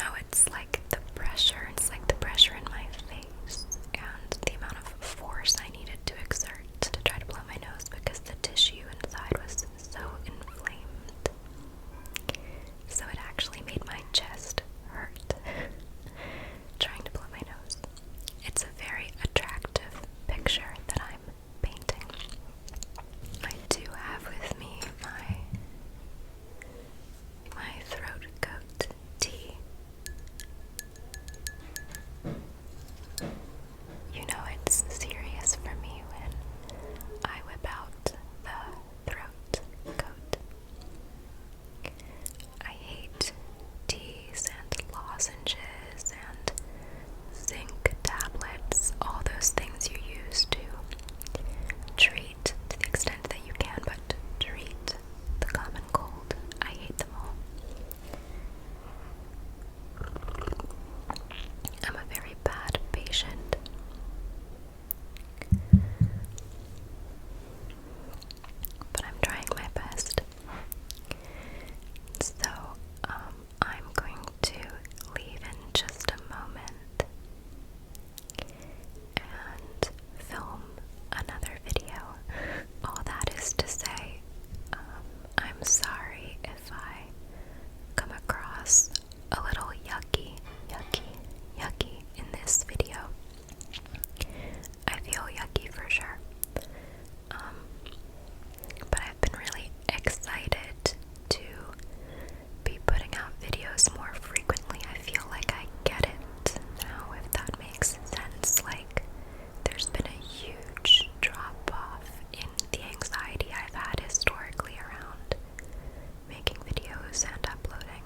No, it's like the pressure. It's like the pressure in my face and the amount of force I needed to exert to try to blow my nose because the tissue inside was so inflamed. So it actually made my chest hurt trying to blow my nose. It's a very attractive picture that I'm painting. I do have with me my throat coat tea. You know it's serious for me when I whip out the throat coat. I hate teas and lozenges and zinc tablets, all those things you use to treat to the extent that you can, but treat the common cold. I hate them all. I'm a very bad patient. But I'm trying my best. So, I'm going to leave in just a moment and film another video. All that is to say, I'm sorry if I come across a little yucky in this video. I feel yucky for sure. But I've been really excited to be putting out videos more frequently. I feel like I get it now, if that makes sense. Like, there's been a huge drop off in the anxiety I've had historically around making videos and uploading.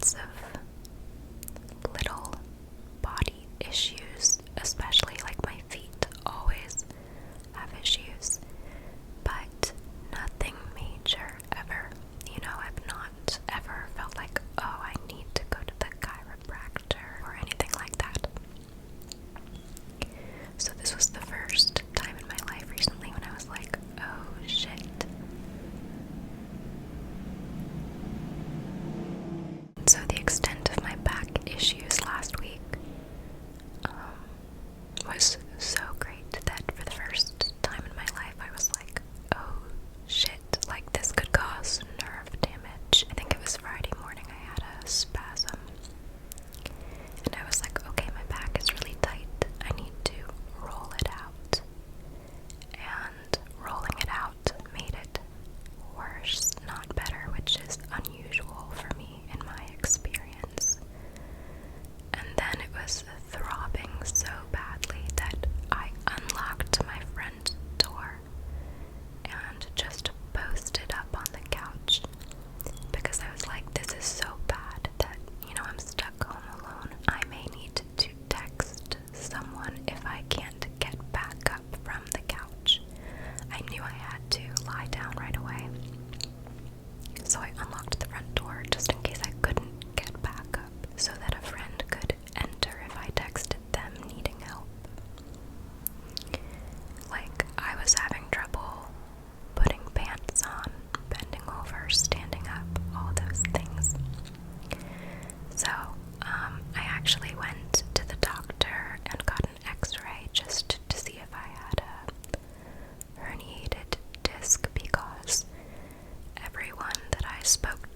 lots of little body issues, especially like my feet always have issues, but nothing major ever. I've not ever felt like, oh, I need to go to the chiropractor or anything like that. So this was the first time in my life recently when I was like, oh shit. So the extent of my back issues last week was so great that for the first time in my life I was like, oh shit, like this could cause nerve damage. I think it was Friday morning I had a spasm, and I was like, okay, my back is really tight, I need to roll it out, and rolling it out made it worse, not better, which is unusual for me in my experience. And then it was throbbing so badly that I unlocked my front door and just posted up on the couch because I was like, this is so bad that, I'm stuck home alone. I may need to text someone if I can't get back up from the couch. I knew I had to lie down right away. So I unlocked the front door just in case I couldn't get back up so that a friend could enter if I texted them needing help. Like, I was having trouble putting pants on, bending over, standing up, all those things. So, I actually went to the doctor and got an x-ray just to see if I had a herniated disc because everyone that I spoke